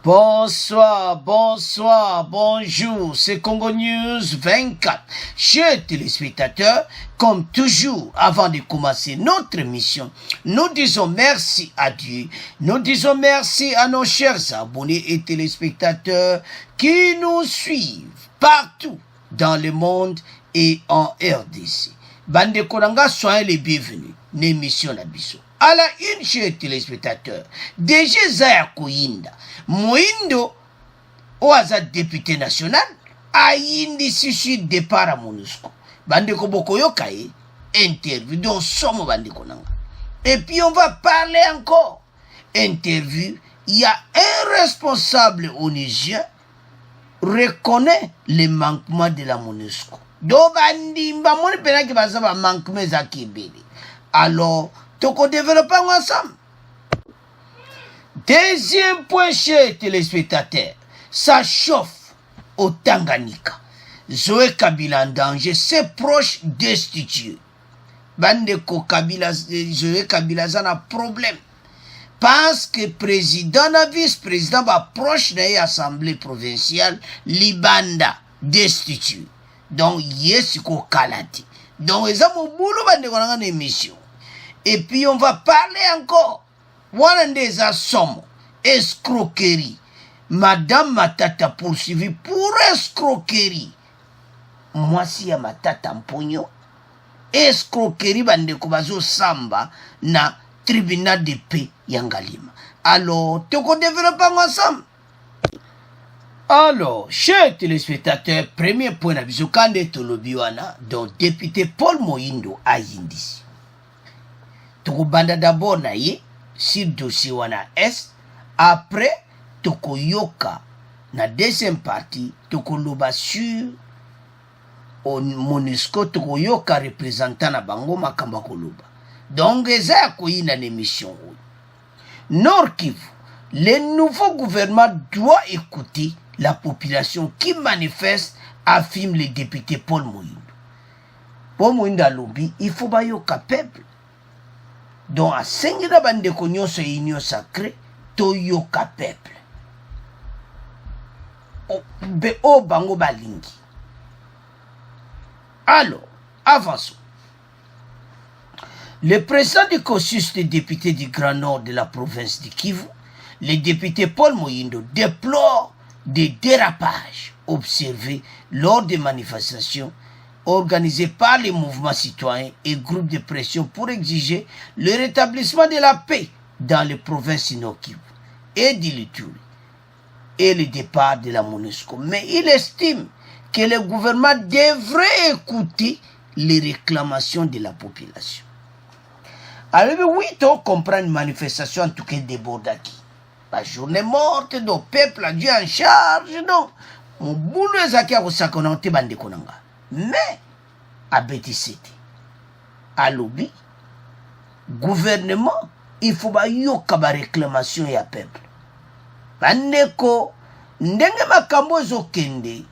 Bonsoir, bonsoir, bonjour, c'est Congo News 24. Chers téléspectateurs, comme toujours, avant de commencer notre émission, nous disons merci à Dieu, nous disons merci à nos chers abonnés et téléspectateurs qui nous suivent partout dans le monde et en RDC. Bande Konanga, soyez les bienvenus. L'émission Nabiso. À la une, chers téléspectateurs, DG Zaya Koyinda, Moindo, Oaza député national, Aïndi Sissi départ à MONUSCO. Bande Koboko Yokaye, interview, dont sommes Bande Konanga. Et puis on va parler encore. Interview, il y a un responsable onusien reconnaît les manquements de la MONUSCO. Donc, Bandi, Mbamoni Penaki Bazaba manquement Zakibeli. Alors, donc on développe ensemble. Deuxième point, chers téléspectateurs, ça chauffe au Tanganyika. Zoé Kabila en danger, ses proches destitués. Bandeko Kabila, Zoé Kabila, ça a un problème. Parce que président et vice-président va proche de l'Assemblée provinciale, Libanda, destitué. Donc, Yesiko Kalati. Donc, ils ont boulot dans une émission. Et puis, on va parler encore. Voilà des assommes, escroquerie. Madame Matata poursuivie pour escroquerie. Moi, si y a Matata Mpogno, escroquerie, bande Kobazo Samba, na tribunal de paix Yangalima. Alors, tu qu'on développe ensemble. Alors, chers téléspectateurs, premier point d'avis, quand est Tolobiwana, donc député Paul Moïndo a Yindisi. Toko banda d'abord na ye, sur dossier wana S, après, toko yoka, na deuxième partie, toko loba sur au MONUSCO, toko yoka représentant na bango makamba koloba. Donc, eza ya koyi na l'émission. Nord Kivu, le nouveau gouvernement doit écouter la population qui manifeste, affirme le député Paul Moïndo. Paul Moïndo a lobby, il faut ba yoka peuple. Donc, à Sengida Bande Konyo se union sacrée, to yoka peuple. Be o bango balingi. Alors, avançons. Le président du COSUS des députés du Grand Nord de la province de Kivu, le député Paul Moïndo, déplore des dérapages observés lors des manifestations organisées par les mouvements citoyens et groupes de pression pour exiger le rétablissement de la paix dans les provinces Nord Kivu et d'Ilituri et le départ de la MONUSCO. Mais il estime que le gouvernement devrait écouter les réclamations de la population. Alors oui, on comprend une manifestation en tout cas débordaki. La journée morte, donc peuple a Dieu en charge, donc mon boulot est à qui sakonante bande konanga. Mais à BTCT, à lobby, gouvernement, il faut ba yoka ba réclamation ya peuple. Bandeko ndenge makambo zokende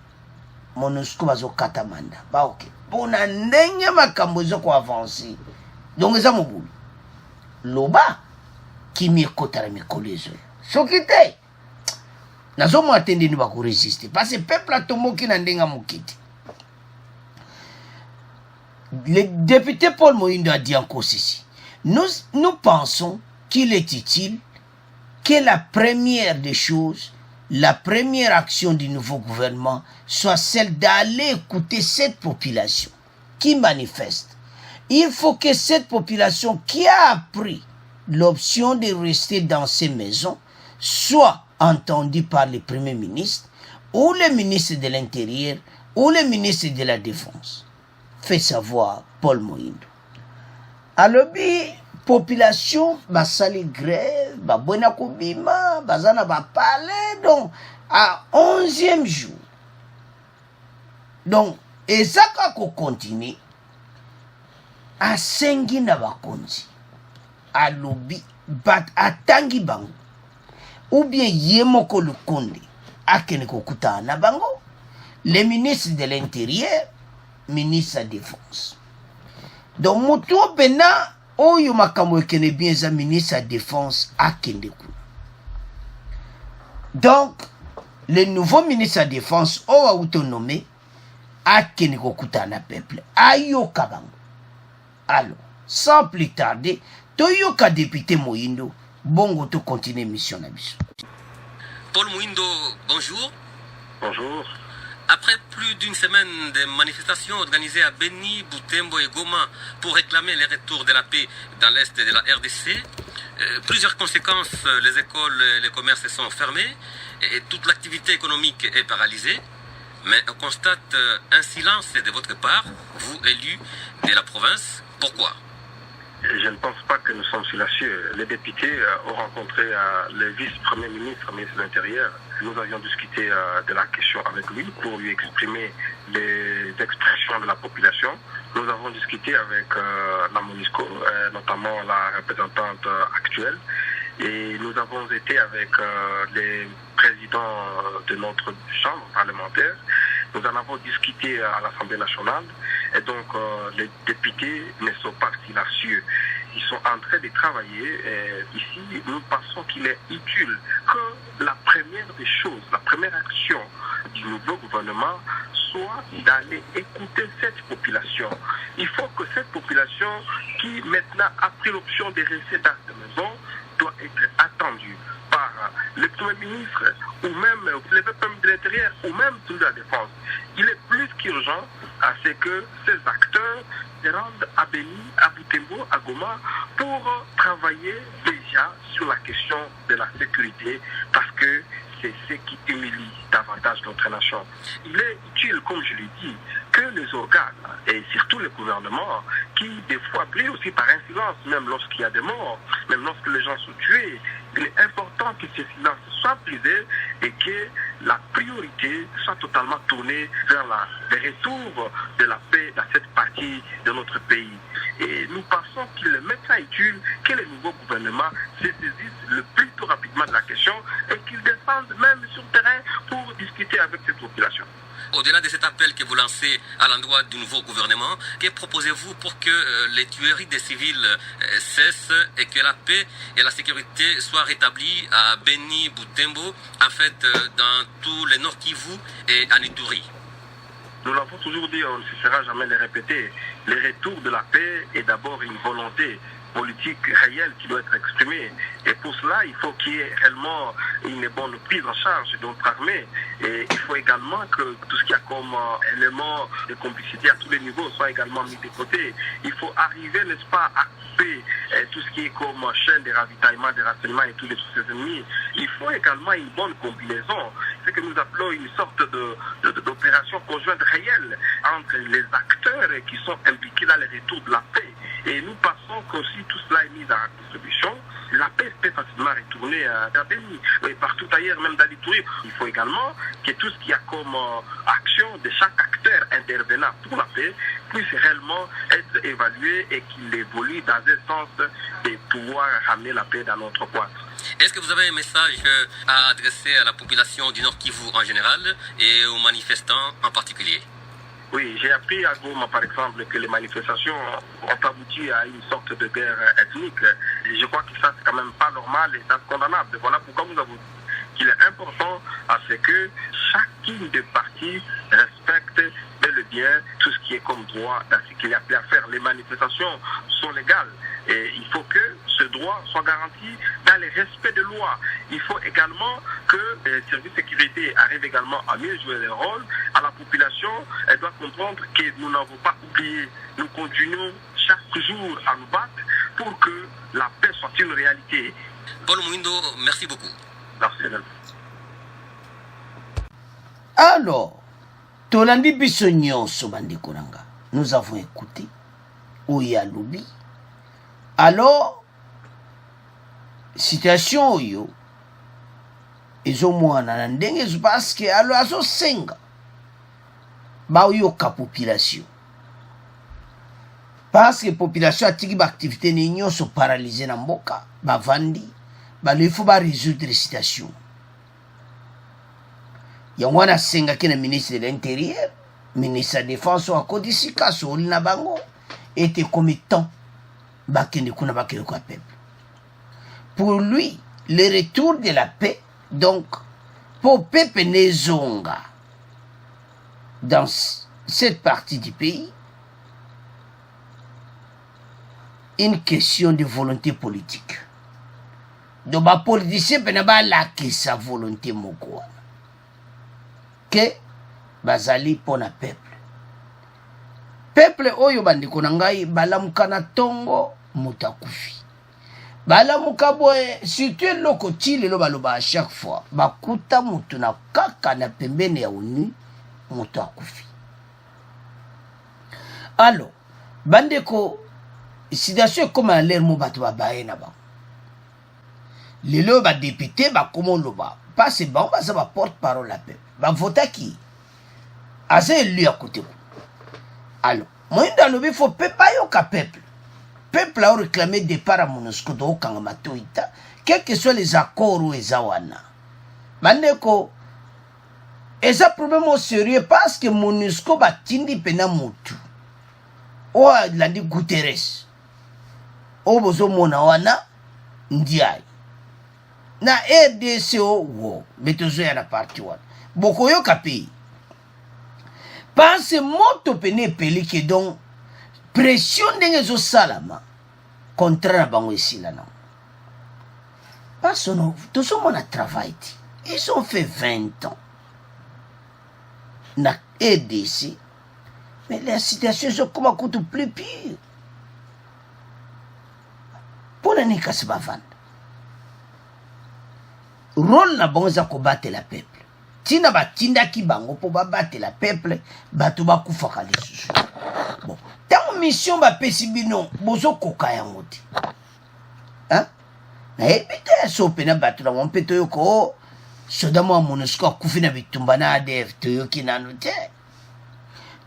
MONUSCO bazo katamanda. Ba ok. Pona ndenge makambo zoko avancer. Donc eza mo boulot. Loba qui m'y kotara mikolo ezo. Sokite. Nazo mo atende ni ba ko résister parce que peuple a tomoki na ndenga mokiti. Le député Paul Moïndo a dit encore ceci. Nous pensons qu'il est utile que la première des choses, la première action du nouveau gouvernement soit celle d'aller écouter cette population qui manifeste. Il faut que cette population qui a pris l'option de rester dans ses maisons soit entendue par le Premier ministre ou le ministre de l'Intérieur ou le ministre de la Défense. Fait savoir Paul Moïndo. Alors, population, basali grève, babona kubima, bazana parler, donc, à 11e jour. Donc, et ça qu'on continue, à sengi na bakonzi, à lobby, bat atangi bango, ou bien yemoko lukonde, à keneko kuta na bango, le ministre de l'Intérieur, ministre de la Défense. Donc, mutuo pena, oyo makambo ekene bien za ministre de la Défense akende kuna. Donc, le nouveau ministre de la Défense, a autonomé, a Kenekokutana peuple, ayo kabango. Alors, sans plus tarder, Toyoka député Moïndo, bongo to continue mission nabiso. Paul Moïndo, bonjour. Bonjour. Après plus d'une semaine de manifestations organisées à Beni, Butembo et Goma pour réclamer le retour de la paix dans l'est de la RDC, plusieurs conséquences, les écoles et les commerces sont fermés et toute l'activité économique est paralysée. Mais on constate un silence de votre part, vous élus de la province. Pourquoi ? Je ne pense pas que nous sommes silencieux. Les députés ont rencontré le vice-premier ministre, ministre de l'Intérieur. Nous avions discuté de la question avec lui pour lui exprimer les expressions de la population. Nous avons discuté avec la MONUSCO, notamment la représentante actuelle. Et nous avons été avec les présidents de notre chambre parlementaire. Nous en avons discuté à l'Assemblée nationale. Et donc, les députés ne sont pas silencieux. Ils sont en train de travailler. Et ici, nous pensons qu'il est utile que la première des choses, la première action du nouveau gouvernement soit d'aller écouter cette population. Il faut que cette population qui maintenant a pris l'option de rester dans sa maison doit être attendue par le Premier ministre ou même le ministre de l'Intérieur ou même de la Défense. Il est plus qu'urgent à ce que ces acteurs se rendent à Beni, à Butembo, à Goma pour travailler déjà sur la question de la sécurité parce que c'est ce qui humilie davantage notre nation. Il est utile, comme je l'ai dit, que les organes, et surtout le gouvernement, qui des fois brillent aussi par un silence, même lorsqu'il y a des morts, même lorsque les gens sont tués, il est important que ce silence soit brisé et que la priorité soit totalement tournée vers le retour de la paix dans cette partie de notre pays. Et nous pensons qu'il est maintenant utile que le nouveau gouvernement se saisisse le plus tôt rapidement de la question et qu'il descende même sur le terrain pour discuter avec cette population. Au-delà de cet appel que vous lancez à l'endroit du nouveau gouvernement, que proposez-vous pour que les tueries des civils cessent et que la paix et la sécurité soient rétablies à Beni, Butembo, en fait dans tout le Nord Kivu et à Ituri? Nous l'avons toujours dit, on ne cessera jamais de le répéter. Le retour de la paix est d'abord une volonté politique réelle qui doit être exprimée. Et pour cela, il faut qu'il y ait réellement une bonne prise en charge de notre armée. Et il faut également que tout ce qu'il y a comme élément de complicité à tous les niveaux soit également mis de côté. Il faut arriver, n'est-ce pas, à couper tout ce qui est comme chaîne de ravitaillement, de renseignements et tous ces ennemis. Il faut également une bonne combinaison. C'est que nous appelons une sorte d'opération conjointe réelle entre les acteurs qui sont impliqués dans le retour de la paix. Et nous pensons que si tout cela est mis à distribution, la paix peut facilement retourner à Beni. Mais partout ailleurs, même dans l'Ituri, il faut également que tout ce qu'il y a comme action de chaque acteur intervenant pour la paix puisse réellement être évalué et qu'il évolue dans un sens de pouvoir ramener la paix dans notre coin. Est-ce que vous avez un message à adresser à la population du Nord Kivu en général et aux manifestants en particulier? Oui, j'ai appris à Goma, par exemple, que les manifestations ont abouti à une sorte de guerre ethnique. Et je crois que ça, c'est quand même pas normal et c'est condamnable. Voilà pourquoi nous avons dit qu'il est important à ce que chacune des parties respecte bel et bien tout ce qui est comme droit dans ce qu'il y a à faire. Les manifestations sont légales et il faut que ce droit soit garanti dans le respect de loi. Il faut également que les services de sécurité arrivent également à mieux jouer leur rôle. À la population, elle doit comprendre que nous n'avons pas oublié. Nous continuons chaque jour à nous battre pour que la paix soit une réalité. Paul Moïndo, merci beaucoup. Merci. Alors, tolandi biso nyonso bandeko nanga, nous avons écouté Oya Lobi. Alors, situation oyo ezomwana na ndenge parce que alo azosenga baoyoka population parce que population atiki baactivité ne nyonso paralysé na mboka bavandi balefo résoudre situation yango wana asengaki na ministre de l'Intérieur, ministre de la Défense akodisika soli na bango ete comme temps bakende kuna bakende kwa peuple. Pour lui, le retour de la paix, donc, pour peuple Nezonga dans cette partie du pays une question de volonté politique. Donc, les politiciens ne pas laquer sa volonté moko que bazali pour le peuple. Peuple oyo bandiko na ngai balamuka na tongo mutakufi. Balamuka boye surtout loko chile lo baloba à chaque fois bakuta mutu na kaka na pembeni ya uni mutakufi. Alors bandeko situation comme à l'air mo bato babaye na ba. Lelo ba député ba komo loba parce bon ba ça ba porte-parole la peuple. Ba vota qui asa élu à côté. Alors, moi dans le faut pas yoka peuple. Peuple a réclamé départ à MONUSCO do Kangamatoïta, quels que soient les accords ou les awana. Bandeko, et ça problème au sérieux parce que MONUSCO va tindi pena mutu. O la di Guterres. O bozo mona wana ndiaye. Na RDC o wo, betozo ya na parti wana. Boko yoka pays. Pense moto pene peli que donc pression ndenge zo salama contre na bango esila na. Parce que tout ce monde a travaillé. Ils ont fait 20 ans. Na RDC. Mais la situation est comme un plus pire. Pour la nika se bavanda. Rôle na bango za combattre la peuple. Tina batinda ki bango po battre la peuple, bato bakufaka lisusu. Bon, tant mission ba pesibino bozo koka yango te. Hein? Na ebite so pena bato na mpeto yoko soda mo MONUSCO akufi na bitumba na ADF to yoki nanu te.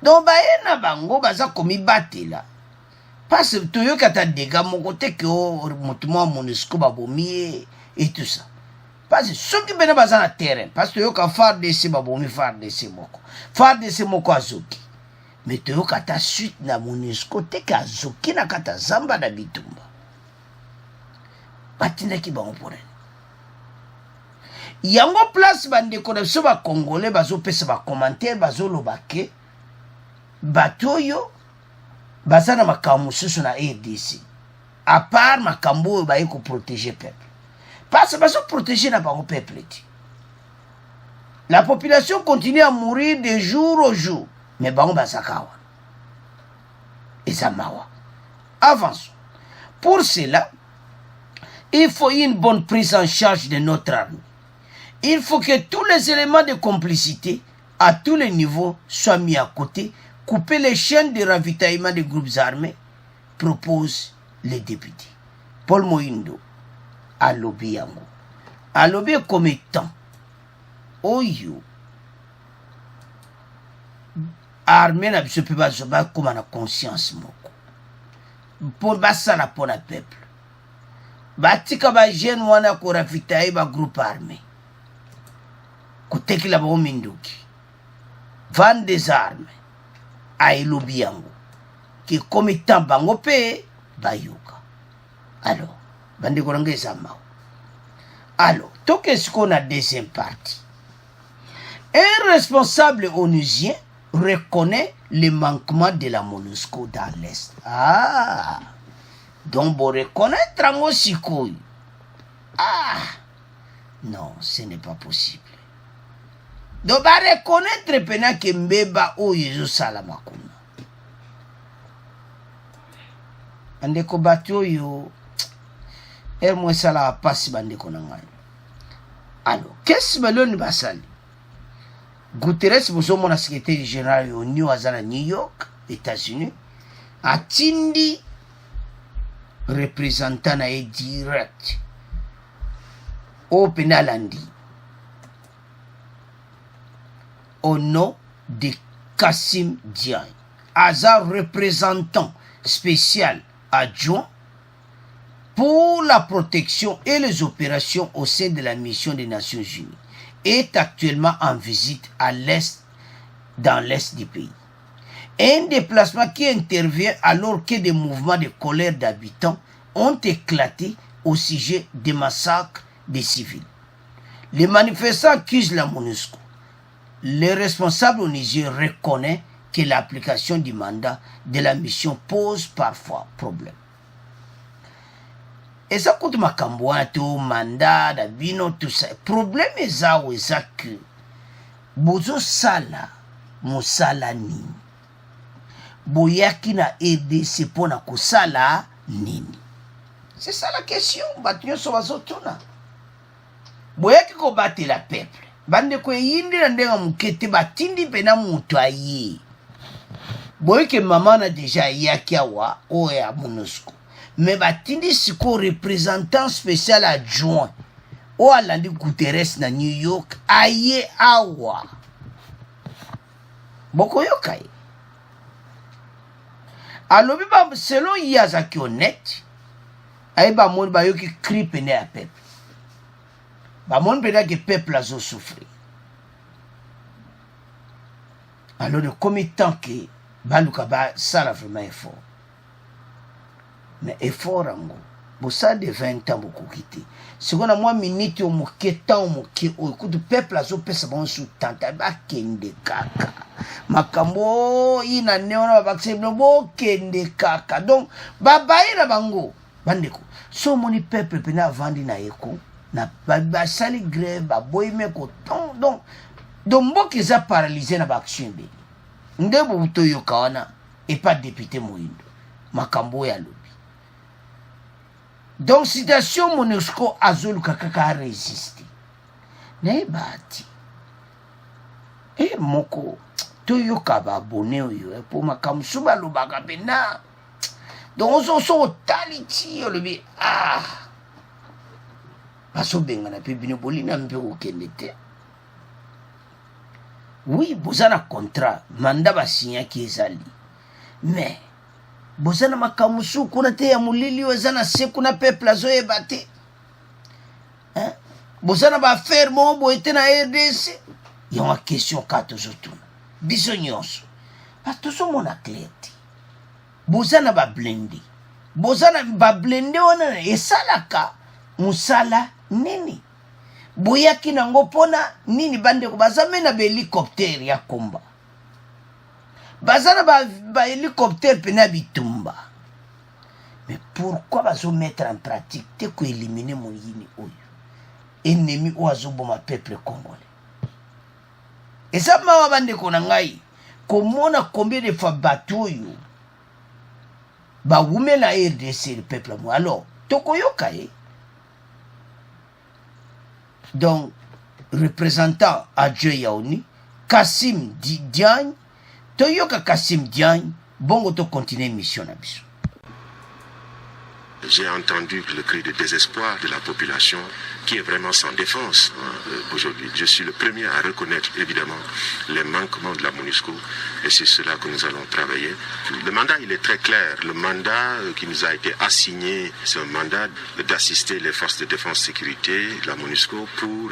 Donc baena bango baza komi batela. Parce que to yoka ta dega moko te ke o mutumo MONUSCO babomi et tout ça. Parce que ceux qui viennent dans le terrain, parce que quand FARDC babomi FARDC moko, FARDC moko azoki, mais tu as ta suite na MONUSCO te ka azoki na kata zamba na bitumba. Batina ki bango pour elle. Yango place bande konepso ba congolais bazo pesa ba commentaire bazo lobake batoyo bazana makambo susu na RDC. À part makambo ba yeko protéger peuple. Parce que sont protégés dans le peuple. La population continue à mourir de jour au jour. Mais bon, basakawa. Et ça mawa. Avançons. Pour cela, il faut une bonne prise en charge de notre armée. Il faut que tous les éléments de complicité, à tous les niveaux, soient mis à côté. Couper les chaînes de ravitaillement des groupes armés, propose les députés. Paul Moïndo. À lobby yango. À lobby comme étant oyo armée na biso pe bazoba comme na conscience moko pour basala pour la peuple batika ba jeune wana ko rafitaye ba groupe armé kotekila ba minduki vendre des armes à lobby yango qui comme étant bango pe bayoka. Alors alors, tout ce qu'on a deuxième partie. Un responsable onusien reconnaît les manquements de la MONUSCO dans l'Est. Ah, donc pour reconnaître un mot. Ah, non, ce n'est pas possible. Donc, pour reconnaître pendant que Mbeba ou Yesu Salamakuna. Andeko batyo yo. Et moi, ça la passe bande konanga. Alors, qu'est-ce que l'on va salir? Guterres, vous avez mon secrétaire général au New York, États-Unis, a tindi représentant na direct au Penalandi au nom de Kassim Diagne, hasard représentant spécial adjoint pour la protection et les opérations au sein de la mission des Nations Unies, est actuellement en visite à l'Est, dans l'Est du pays. Un déplacement qui intervient alors que des mouvements de colère d'habitants ont éclaté au sujet des massacres des civils. Les manifestants accusent la MONUSCO. Les responsables au Niger reconnaissent que l'application du mandat de la mission pose parfois problème. Et ça coûte ma camboato, mandat, dabino, tout ça. Problème est ça, que bozo sala, mosala nini. Boyaki na RDC pona kosala nini. C'est ça la question. Batinyo so bazotuna. Boyaki ko bate la peuple. Bande ko yindi na ndenga mukete batindi pena mutu aye. Boyaki maman na déjà yaki awa oya MONUSCO. Mais batindi siko représentant spécial adjoint o alandi Guterres na New York aye awa. Boko yokai. Alobi ba selon Yazaki honnête, aye ba mon ba yoki cri pene a peuple. Ba mon pena que peuple a souffrir. Alors de combien de temps que baluka ba sala vraiment effort. Mais effort ango. Bossa de 20 ans beaucoup quitté. Seconde moi minute au moké temps au moké au coup de peuple a pesa bon sous tanta ba kende kaka. Makambo ina neona ba vaccin bo kende kaka. Donc babaira bango bandeko. So moni peuple pena vandi na eko na ba sali grève ba boy me ko ton donc mboki za paralysé na ba action be. Ndebo butoyo kawana et pas député Moindo. Makambo ya lobi. Donc, situation MONUSCO azul kakaka a résisté. Ne bati. Eh, moko. Toyo kaba abonné yo. Pour ma kamsuba lo baga bena. Donc, on so taliti yo lebi. Ah. Paso benga na pe bino bolina mpe okendete. Oui, bozana contrat. Manda ba signa ki ezali. Mais bozana makamusu kuna te ya mulili wezana se kuna peuple azoye bate. Hein? Bozana ba faire mo bo ete na RDC. Yon a question kato zotuna. Biso nyonso. Ba tozo mona kleti. Bozana ba blende. Bozana ba blende wana esalaka musala nini. Boyaki nango pona nini bande ko bazame na helicoptère ya komba. Bazana ba hélicoptère pena bitumba. Mais pourquoi bazo mettre en pratique te ko éliminer moyini oyo ennemi oazo boma peuple congolais. Et ça mawa bande ko ngai komona combien de fois batoyo ba wume la RDC le peuple mo. Alors tokoyoka e. Donc représentant adjoint Yaouni Kassim Diagne Toyoka Kassim Diagne, bon to continuer mission na biso. J'ai entendu le cri de désespoir de la population qui est vraiment sans défense aujourd'hui. Je suis le premier à reconnaître évidemment les manquements de la MONUSCO et c'est cela que nous allons travailler. Le mandat, il est très clair. Le mandat qui nous a été assigné, c'est un mandat d'assister les forces de défense et sécurité, la MONUSCO, pour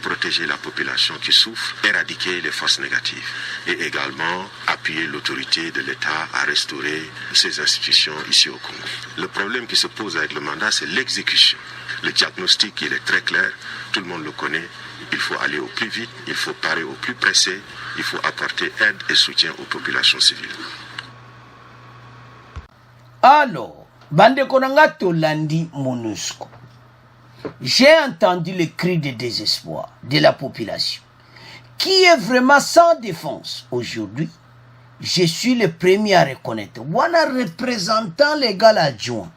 protéger la population qui souffre, éradiquer les forces négatives et également appuyer l'autorité de l'État à restaurer ses institutions ici au Congo. Le problème qui se pose avec le mandat, c'est l'exécution. Le diagnostic, il est très clair, tout le monde le connaît. Il faut aller au plus vite, il faut parer au plus pressé, il faut apporter aide et soutien aux populations civiles. Alors, bande konanga tolandi MONUSCO. J'ai entendu le cri de désespoir de la population qui est vraiment sans défense aujourd'hui. Je suis le premier à reconnaître. Wana représentant légal adjoint.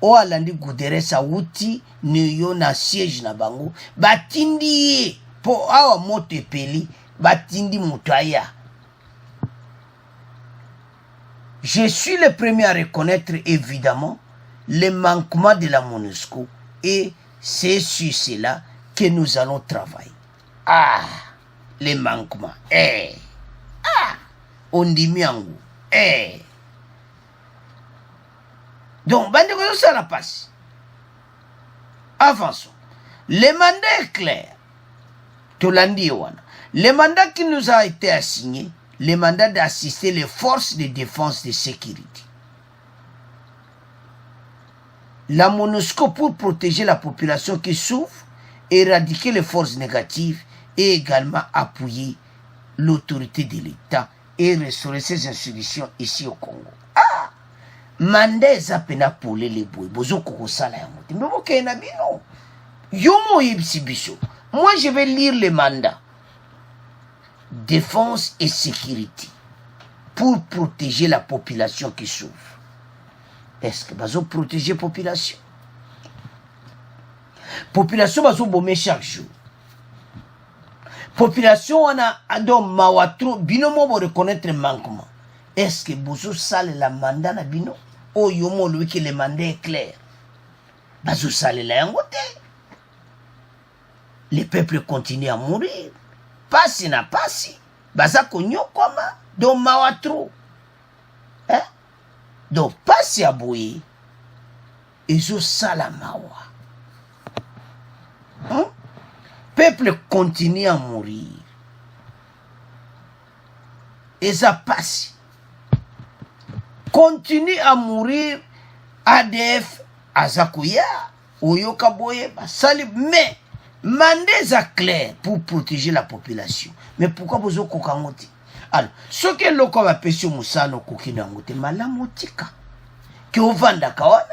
O alandi Guterres awuti niyo na siège na bango. Batindi po awa moto epeli. Batindi mutaya. Je suis le premier à reconnaître évidemment les manquements de la MONUSCO. Et c'est sur cela que nous allons travailler. Ah, les manquements. Ondimiangu. Donc, bande ko ça la passe. Avançons. Le mandat est clair. Tolandi wana. Le mandat qui nous a été assigné, le mandat d'assister les forces de défense et de sécurité. La MONUSCO pour protéger la population qui souffre éradiquer les forces négatives et également appuyer l'autorité de l'État et restaurer ces institutions ici au Congo. Ah! Mandat eza pena polele boye bozo kokosala yango te mais bokeye na bino yo moyebisi biso. Moi je vais lire les mandats défense et sécurité pour protéger la population qui souffre. Est-ce que bazo protéger population bazo bomé chaque jour. Population on a ado mawatro bino mo reconnaître manquement. Est-ce que bozo sale la mandat na bino? Oh yomo lui que le mandat est clair. Bazo sale la yangote. Les peuples continuent à mourir. Pasi na pasi. Baza konyo koma do mawatro. Hein? Donc pasi à bouye. Ezo sala mawa. Hein? Peuple continue à mourir. Et ça passe. Continue à mourir. ADF, Azakuya, Oyoka Boye, Salib. Mais, mandez ça clair pour protéger la population. Mais pourquoi vous avez kokangote? Alors, ce que l'on va pêcher Moussano Kokinangote, malamotika. Que vous vendez kawana.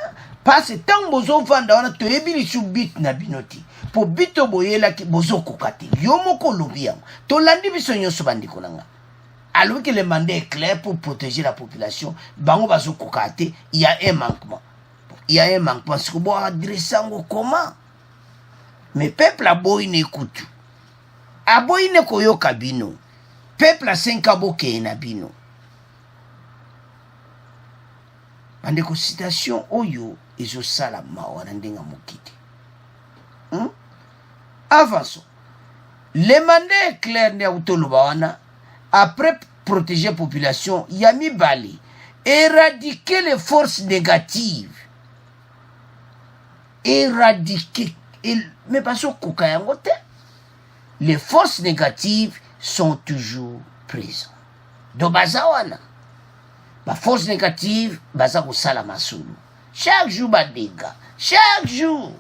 Parce que tant que vous vendez, tu es sur bit na binoti. Pour bito boyela ki bozo kokate. Yomoko lobiam. To landi biso nyonso bandi konanga. Alors que le mandat est clair pour protéger la population, bango bazo kokate, il y a un manquement. Il y a un manquement. Ce que vous adressez comment? Mais peuple a boy n'écoute. A boy ne koyo kabino. Peuple a 5 aboke na bino. Bandeko citation oyo ezo sala mawa ndenga mokiti. Avançons. Le mandat est clair ne autolubawana. Après protéger la population, Yami Bali, éradiquer les forces négatives. Éradiquer. Mais pas sur Kokayangote. Les forces négatives sont toujours présentes. Donc, Bazawana. La force négative, Bazako Salamasulu. Chaque jour, Badega. Chaque jour.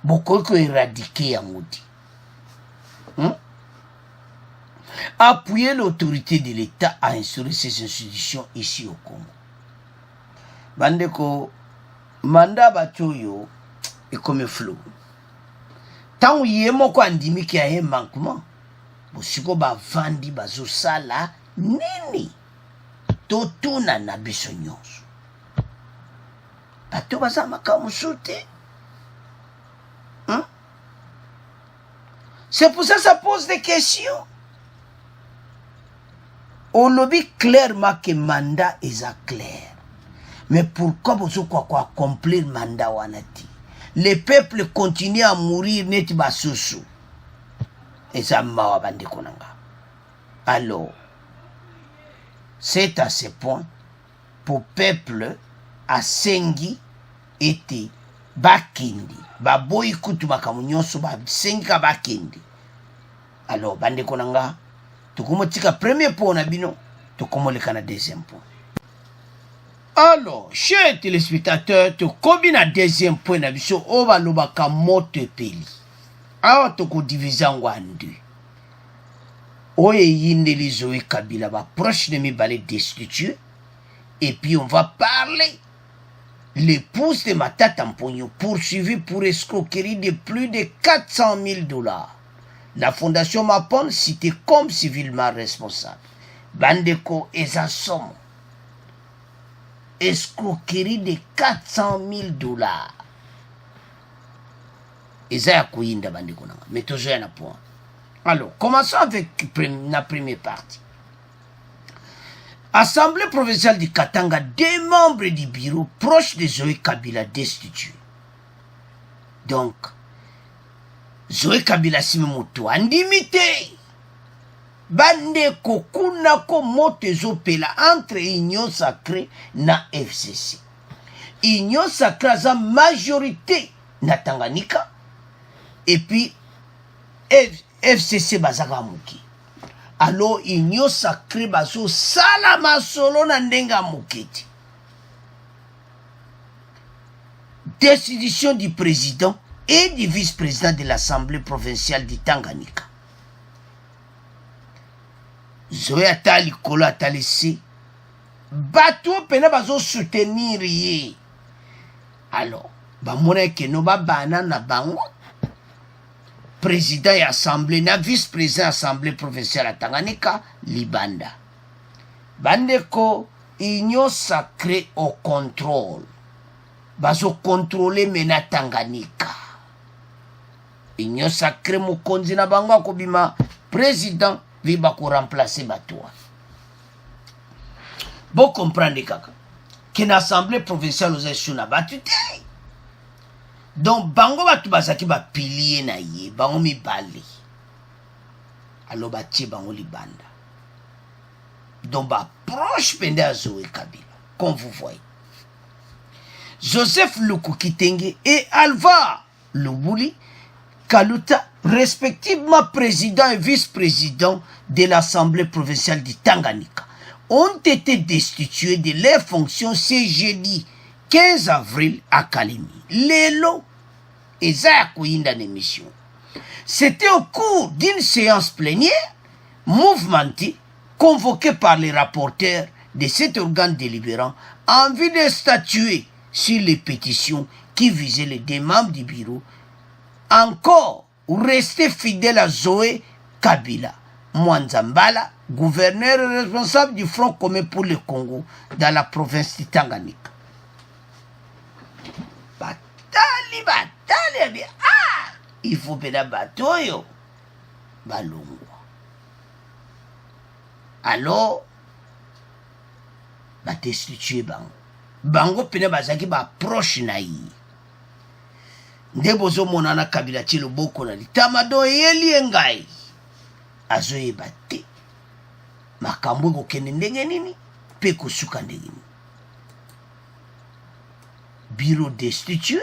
Beaucoup de éradiquer Yangoti. Appuyer l'autorité de l'État à instaurer ces institutions ici au Congo. Bandeko, mandat batoyo est comme flou. Tant où y est mon quoi andimi qui a un manquement, bosiko ba vandi bazo sala nini. Totuna na biso nyonso. Bato baza makamusute. C'est pour ça que ça pose des questions. On lobby clairement que le mandat est clair. Mais pourquoi vous avez accompli le mandat wanati? Les peuples continuent à mourir net basusu. Et ça m'a abandonné konanga. Alors, c'est à ce point pour le peuple à Sengi était bakindi. Baboy kutu bakamunyoso ba Sengi ka bakindi. Alors, bande konanga. Tukumotika premier point na bino, tukumoleka na deuxième point. Alors, chers téléspectateurs, tu combines à deuxième point na biso oba lobaka mote peli. Awa toko diviser en deux. Oye yindeli Zoé Kabila ba proche de mi balé destitué. Et puis on va parler. L'épouse de Matata Mponyo poursuivie pour escroquerie de plus de 400 000 $. La fondation Mapon citée comme civilement responsable. Bandeko Ezasom. Escroquerie de 400 000 $. Ezaya Kouinda Bandeko Nanga. Mais toujours un point. Alors, commençons avec la première partie. Assemblée provinciale du Katanga, des membres du bureau proches de Zoé Kabila destitués. Donc, Zoé Kabila Simemoto andimité. Bande kokuna ko mote zopela entre Union Sacrée na FCC. Union Sacrée a majorité na Tanganyika. Et puis, FCC bazaka muki. Alors, Union Sacrée bazo salama solo na ndenga muketi. Décision du président et du vice-président de l'Assemblée provinciale du Tanganyika. Zoé ata likolo ata laissé. Bateau pena bazo soutenir ye. Alors, bamona ke no ba banana bango. Président et assemblée, na vice-président assemblée provinciale à Tanganyika, Libanda. Bandeko, union sacrée au contrôle. Bazo contrôler mena Tanganyika. Union sacrée mokonzi na bango kobima président viba ko remplacer batoa. Bon comprendre kaka. Qu'une assemblée provinciale aux échouna batute. Donc, bango batu basaki ba pilier na ye, bango mi bali. Alors batie bango Libanda. Donc, ba proche pende à Zoé Kabila, comme vous voyez. Joseph Luku Kitenge et Alva Lubuli Kaluta, respectivement président et vice-président de l'Assemblée provinciale du Tanganyika, ont été destitués de leurs fonctions ce jeudi 15 avril à Kalemi. Lelo et Zayakouyinda émission. C'était au cours d'une séance plénière mouvementée convoquée par les rapporteurs de cet organe délibérant en vue de statuer sur les pétitions qui visaient les deux membres du bureau, encore restés fidèles à Zoé Kabila Mwanzambala, gouverneur et responsable du Front commun pour le Congo dans la province du Tanganyika. Batali, il faut pena batoyo balongwa. Alors, destituer bango pena bazaki ba proche na yi. Nde bozo monana Kabila ti loboko na litama do yeli engai. Azoye bate. Makambo ko kende ndenge nini pe kosuka ndenge nini. Bureau destitué.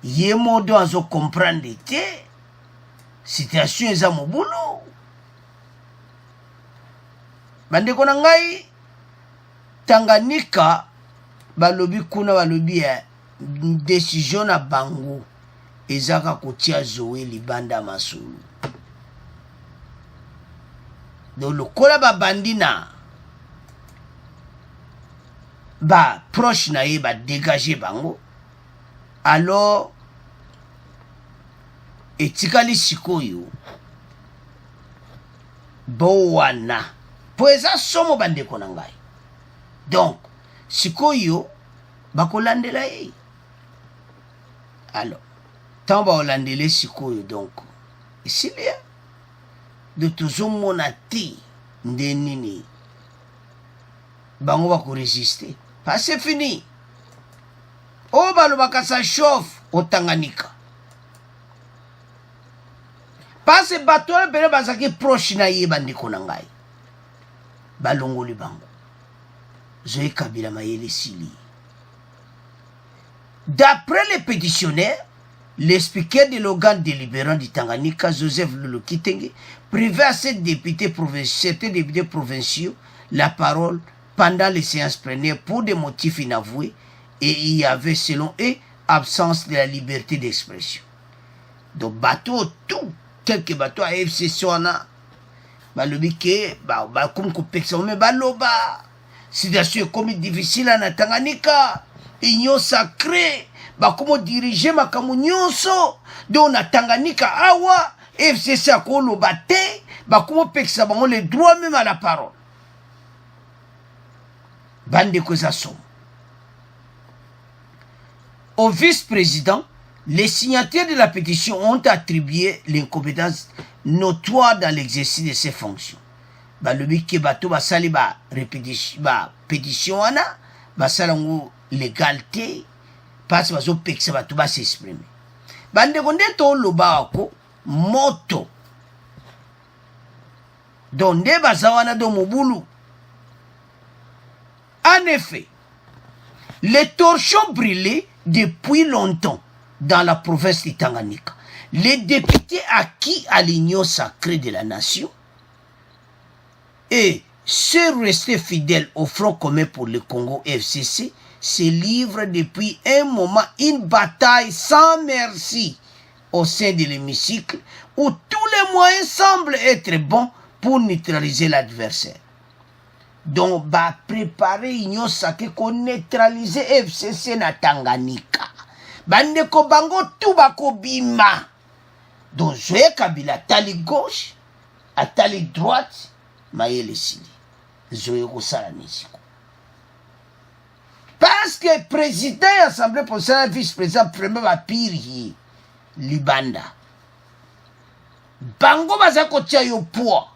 Yemodo azo comprendre te situation eza mobulu. Bande kona ngai Tanganyika balobi kuna balobi décision na bango ezaka kotia Zoé Libanda masulu. Donc lokola ba bandina ba proche na ye ba dégager bango, alors etikali sikoyo bowana po eza somo bandeko na ngai. Donc sikoyo bakolandela ye. Alors tant baolandele sikoyo, donc ici bien de tozomona te nde nini bango bako résister. Pas c'est fini. O balobaka sa chauffe au Tanganyika. Pas c'est bateau bele bazaki proche na ye bandiko na ngai. Balongoli bango. Zoé Kabila mayele sili. D'après les pétitionnaires, le speaker de l'organe délibérant du Tanganyika, Joseph Lulu Kitenge, privait à certains députés provinciaux la parole pendant les séances plénières pour des motifs inavoués, et il y avait, selon eux, absence de la liberté d'expression. Donc, bateau, tout, quelques bateaux à FCC, on a, balobi ke, comme complexe, mais baloba, situation comme difficile en Tanganyika, union sacrée, comment diriger makambo nyonso, donc na Tanganyika awa, FCC a koloba te, comment peksa bango les droits même à la parole. Bande ko za som. Au vice-président, les signataires de la pétition ont attribué l'incompétence notoire dans l'exercice de ses fonctions. Balobi ke bato basali ba pétition wana, basalango légalité, parce bazo peksa bato ba s'exprimer. Bande ko ndeto loba ako moto. Donc nde bazawana do mobulu. En effet, les torchons brûlaient depuis longtemps dans la province du Tanganyika. Les députés acquis à l'union sacrée de la nation et ceux restés fidèles au Front commun pour le Congo FCC se livre depuis un moment une bataille sans merci au sein de l'hémicycle où tous les moyens semblent être bons pour neutraliser l'adversaire. Donc, va préparer Union Sacrée pour neutraliser FCC na Tanganyika. Bandeko bango tout bako bima. Donc, Zoé Kabila tali gauche, atali droite, Mayele Sili. Zoé Kosala Nisiko. Parce que président de l'Assemblée provinciale, vice-président, premier va pire, Libanda. Bango baza kotia yo poids.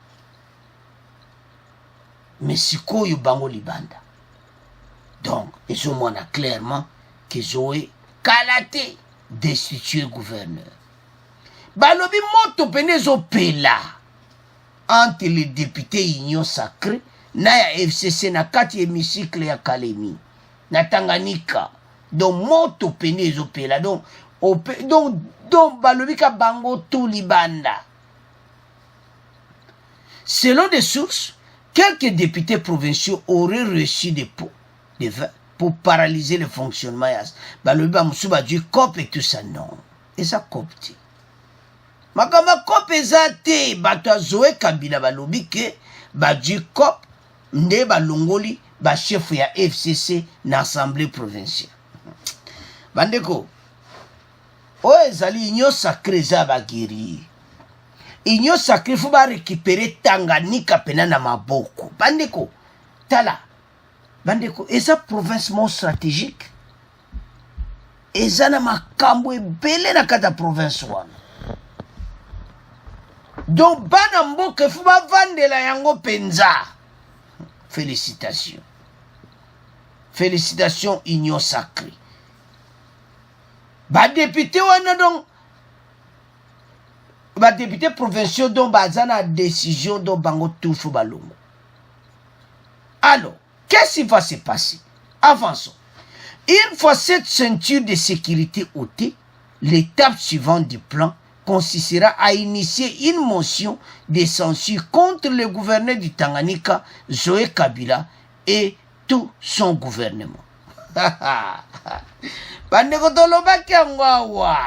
Mais sikoyo bango Libanda. Donc, ils ont montré clairement que Zoé Kalaté destitué gouverneur. Balobi moto penezo pela entre les députés Union Sacrée na ya FCC na kati hémicycle ya Kalemi na Tanganyika. Donc moto penezo pela donc balobi ka bango tout Libanda. Selon des sources, quelques députés provinciaux auraient reçu des pots de vin pour paralyser le fonctionnement. Balobi ba musuba du COP et tout ça non. Et ça copte. Makama COP ezate bato Zoé Kabila balobi ke ba du COP nde balongoli ba chef ya FCC na assemblée provinciale. Bandeko o ezali Union Sacrée za bagiri. Union Sacrée faut ba récupérer Tanganyika pena na maboko. Bandeko tala. Bandeko eza province mon stratégique. Eza na makambo ebele na kata province wana. Donc bana mboke faut ba vandela yango penza. Félicitations. Félicitations Union Sacrée. Ba député wana donc ba député provinciaux dont bazana décision dont bango tout faut balongo. Alors, qu'est-ce qui va se passer? Avançons. Une fois cette ceinture de sécurité ôtée, l'étape suivante du plan consistera à initier une motion de censure contre le gouverneur du Tanganyika, Zoé Kabila, et tout son gouvernement. Bandeko tolobaki yango awa.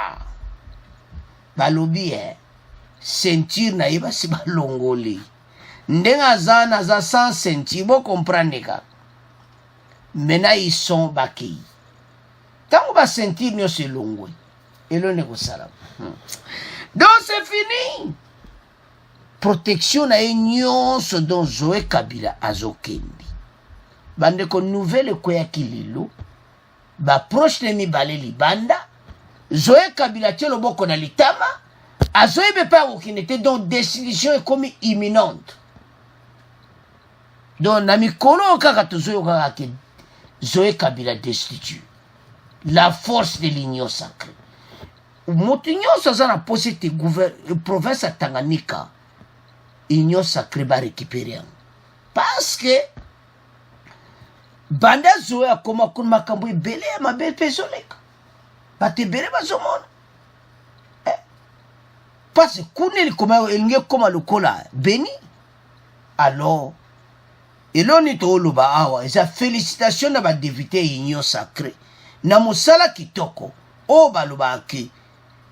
Balobi ceinture na yeba si balongoli. Ndenga zana za sans ceinture, bo comprendre ka. Maintenant ils sont bakei. Tango ba ceinture nyo se longwe. Elo ne ko sala. Donc c'est fini. Protection na nyonso don Zoé Kabila azokendi. Bandeko nouvelle koya kililo. Ba proche de mibale Libanda. Zoé Kabila tielo boko na litama. Azoé bepa okinete donc décision est comme imminente. Donc na mikolo kaka tozoyo kaka ke Zoé Kabila destitue. La force de l'Union Sacrée. Moto nyonso aza na posete province ya Tanganyika. Union Sacrée va récupérer. Parce que banda Zoé akoma kuna makambo ebele ya mabe pezoleka. Bate bele bazomona. Parce que Kouneli koma lokola Beni. Alors, eloni to oloba awa, eza félicitations na ba député Union Sacrée. Na mosala kitoko, o baloba ke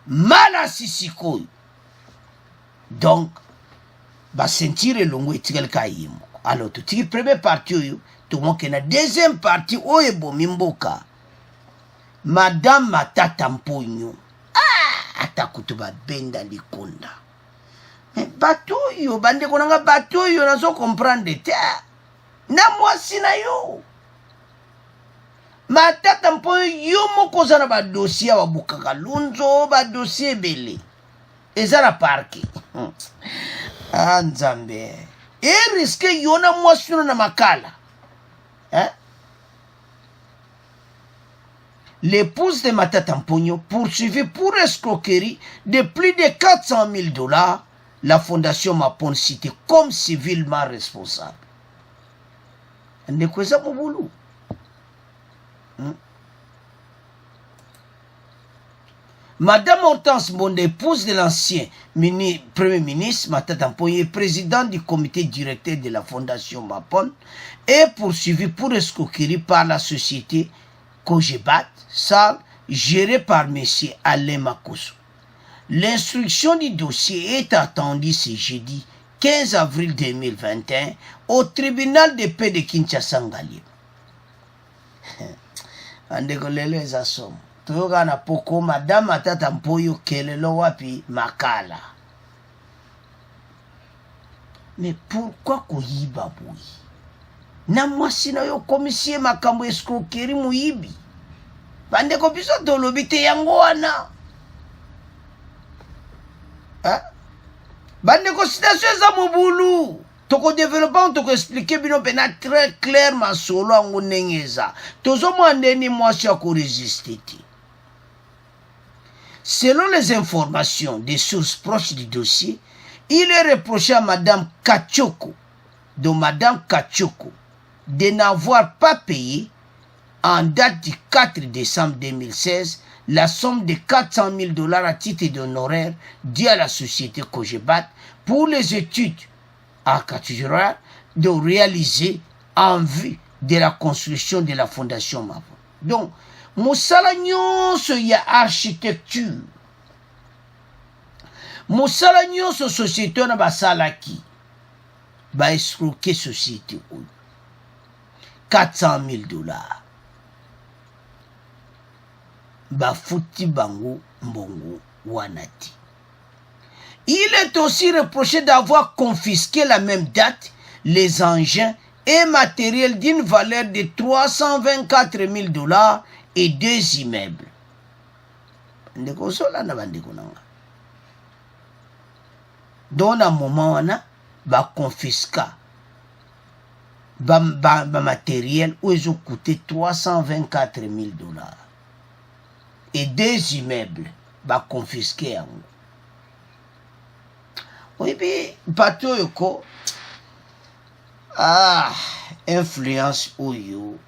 mala sisiko. Donc, ba sentir longo etikal kayimo. Alors, tout tiki premier parti tout monde na deuxième partie oye bomimboka. Madame Matata Mponyo. Atakutuba benda likonda. Batoyo, bande konanga batoyo nazo comprendre te. Na mwasi na yo. Matata Mponyo yo moko zana ba dossier wa bukaka lunzo ba dossier bele. Ezara parki. Nzambe. E risque yona mwasi na makala. L'épouse de Matata Mponyo poursuivie pour escroquerie de plus de 400 000 $, la fondation Mapon citée comme civilement responsable. Ndekweza mubulu. Madame Hortense Mbonde, épouse de l'ancien premier ministre Matata Mponyo et président du comité directeur de la fondation Mapon, est poursuivie pour escroquerie par la société Cogebat, salle gérée par M. Alain Makosso. L'instruction du dossier est attendue ce jeudi 15 avril 2021 au tribunal de paix de Kinshasa Ngali. Andeko lelo eza somo. Toyoka na poko madame atata mpoyo kelelo wapi makala. Mais pourquoi koyiba boyi? Na mwasi na yo komisie makambo escroquerie muyibi. Bandeko biso tolobi te yango wana. Bandeko citation eza mobulu. Toko développement toko expliquer bino pena très clairement solo ango nengeza. Tozo mwandeni mwasi ako résister ti. Selon les informations des sources proches du dossier, il est reproché à Madame Kachoko, de n'avoir pas payé en date du 4 décembre 2016 la somme de $400,000 à titre d'honoraire dû à la société Cogebat pour les études architecturales de réaliser en vue de la construction de la fondation Mavo. Donc, Moussala nyonso ya architecture. Moussala nyonso société na basalaki. Ba escroquer société oyo. $400,000. Ba futi bango mbongo wanati. Il est aussi reproché d'avoir confisqué la même date les engins et matériels d'une valeur de $324,000 et 2 immeubles. Ndeko sola na bandeko nanga. Dans un moment wana ba confisca ba matériel où ils ont coûté $324,000 et 2 immeubles ba confisqué yango. Oui bi bato yoko influence oyo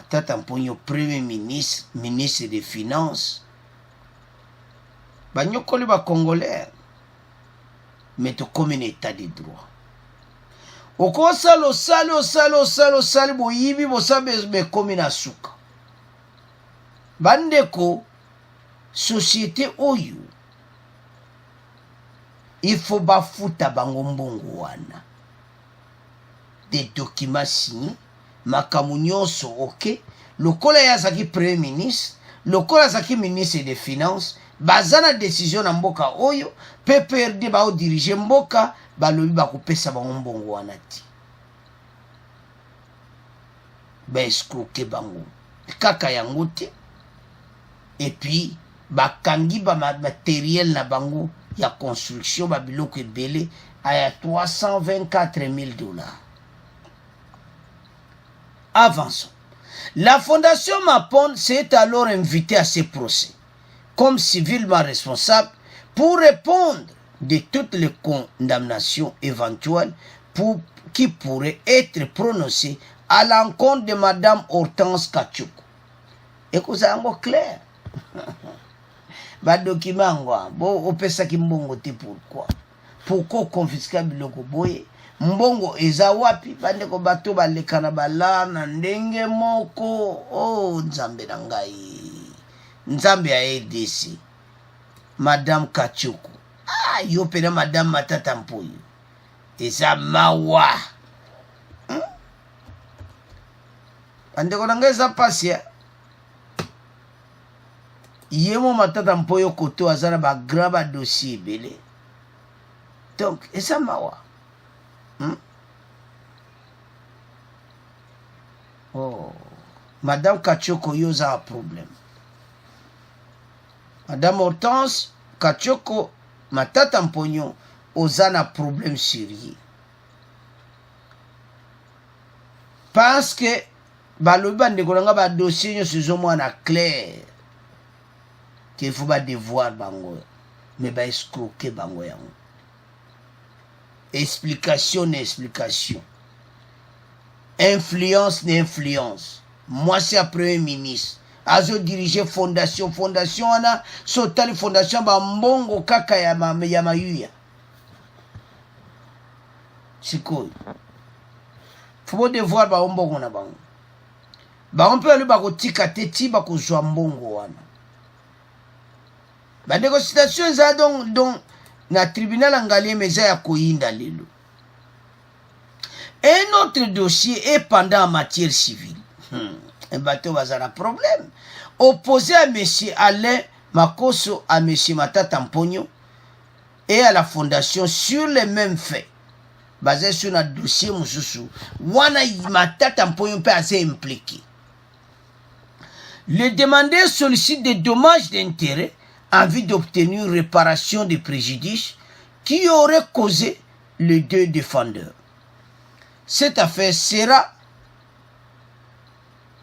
tata mponyo premier ministre, ministre des finances, banyokoli ba congolais, mais to comme un état de droit. Oko salo boyibi bosabe be komi na suka. Bandeko société oyo il faut bafuta bango mbongo wana. Des documents signés makamu nyonso ok lokola yazaki premier ministre lokola yazaki ministre des finances bazana décision na mboka oyo PPRD bao diriger mboka balobi bakopesa bango mbongo wana ti ba escroquer bango kaka yango te et puis bakangi ba matériel na bango ya construction ba biloko ebele aya $324,000. Avançons. La fondation Mapon s'est alors invitée à ce procès comme civilement responsable pour répondre de toutes les condamnations éventuelles qui pourraient être prononcées à l'encontre de Madame Hortense Kachoko. Écoutez, c'est clair. Ba document ngwa bo opesa ki mbongo te pourquoi? Pourquoi confisquer biloko boye? Mbongo eza wapi? Bandeko bato balekana bala na ndenge moko. Oh nzambe na ngai. Nzambe ya ADC. Madame Kachoko. Yo pena Madame Matata Mpoyo. Eza mawa. Bandeko na ngai eza pasi ya. Yemo Matata Mpoyo koto azana ba graba dossier belé. Donc, eza mawa. Oh, Madame Kachoko yoza un problème. Madame Hortense Kachoko Matata Mponyo ozana problème sérieux. Parce que baloba ndeko ba dossier nyo sezo mwana clair. Qu'il faut pas devoir bango mais ba escroquer bango yango. Explication n'explication. Influence n'influence. Moi c'est un premier ministre. Azo diriger fondation ana sotali fondation ba mbongo kaka ya mayuya. Sikoy. Faut devoir ba mbongo na bango. bango mpe bali bakotika te ti bakozwa mbongo wana. Bandeko situation eza donc na tribunal Ngaliema eza ya koyinda lelo. Un autre dossier est pendant en matière civile. Un bateau bazala problème. Opposé à M. Alain Makoso, à M. Matata Mponyo et à la fondation sur les mêmes faits. Basé sur un dossier Moussoussou. Wana Matata Mponyo peut assez impliqué. Le demandeur sollicite des dommages d'intérêt en vue d'obtenir réparation des préjudices qui auraient causé les deux défendeurs. Cette affaire sera,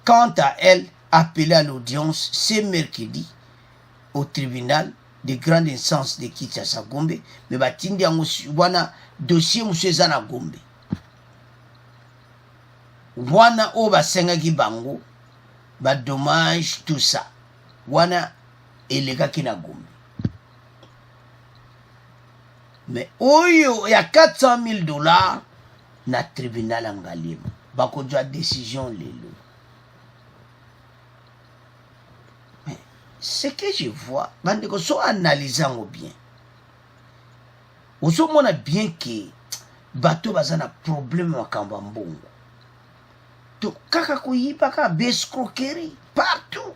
quant à elle, appelée à l'audience ce mercredi au tribunal de grande instance de Kinshasa Gombe, mais batindi wana dossier monsieur na Gombe. Wana o basengaki bango ba dommage tout ça. Wana elegaki na Gombe. Mais oyo ya $400,000 na tribunal Ngaliema bakozwa décision lelo. Mais ce que je vois, bandeko so analysant bien. Oso mona bien que bato bazana problème makamba mbongo. To kaka kuyipa ka escroquerie partout.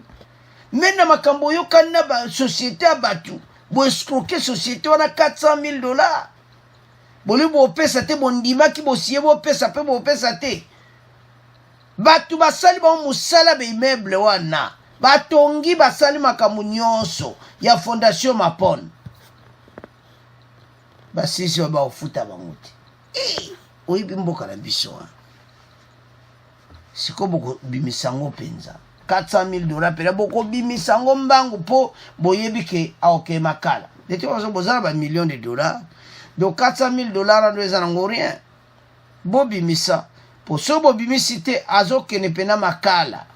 Mena makambo yo kana ba société abatu. Bo escroquer société wana $400,000. Boli bo pesa te bondima ki bo siye bo pesa pe bo pesa te. Batu basali ba musala be immeuble wana. Batongi basali makambo nyonso ya fondation Mapon. Basisi ba ofuta bangote. Oyibi mboka na biso wa. Siko boko bimisango penza. $400,000 pela boko bimisango mbangu po boyebi ke aoke makala. Dete wazo bozala ba millions de dollars. Donc $400,000 ando eza nango rien. Bobi misa. Po so bobi misite azo kene pena makala.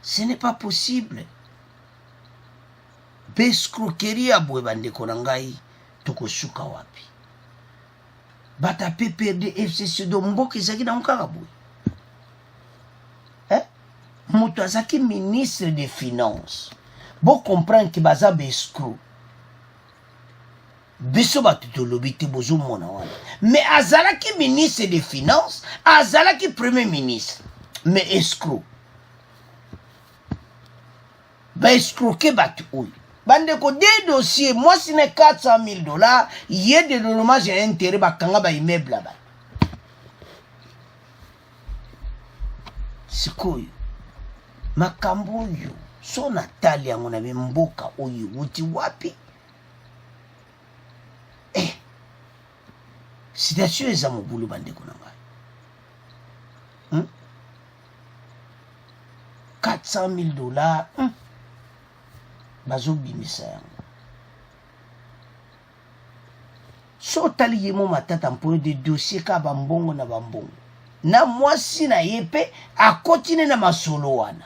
Ce n'est pas possible. Bescroquerie abwe bandeko na ngai tokosuka wapi. Bata PPRD FCC do mboka ezaki na nkaka boye. Moto azaki ministre des Finances. Bo comprendre que baza bescroc. Biso batu tolobi te bozo mona wana. Mais azalaki ministre des Finances, azalaki premier ministre. Mais escroc. Ba escroquer batu oyo. Bandeko des dossiers, moi si n'est $400,000, il y a des dommages et intérêts bakanga ba immeuble là-bas. Sikoyo. Makambo yo so natali yango na mboka oyo wuti wapi. Situation eza mobulu bandeko na ngai. $400,000 bazo bimisa yango. So tali yemo Matata Mponyo de dossier ka bambongo na bambongo. Na mwasi na yepe akotine na masolo wana.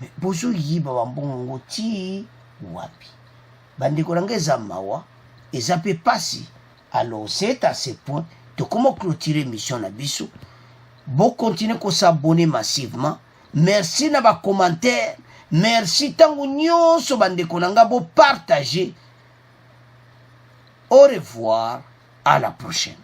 Mais bozo yiba bambongo ngoti wapi. Bandeko nanga eza mawa eza pe pasi. Alors c'est à ce point de comment clôturer mission na biso. Bon continuer ko s'abonner massivement. Merci na ba commentaire. Merci tango nyonso bandeko nanga bo partager. Au revoir, à la prochaine.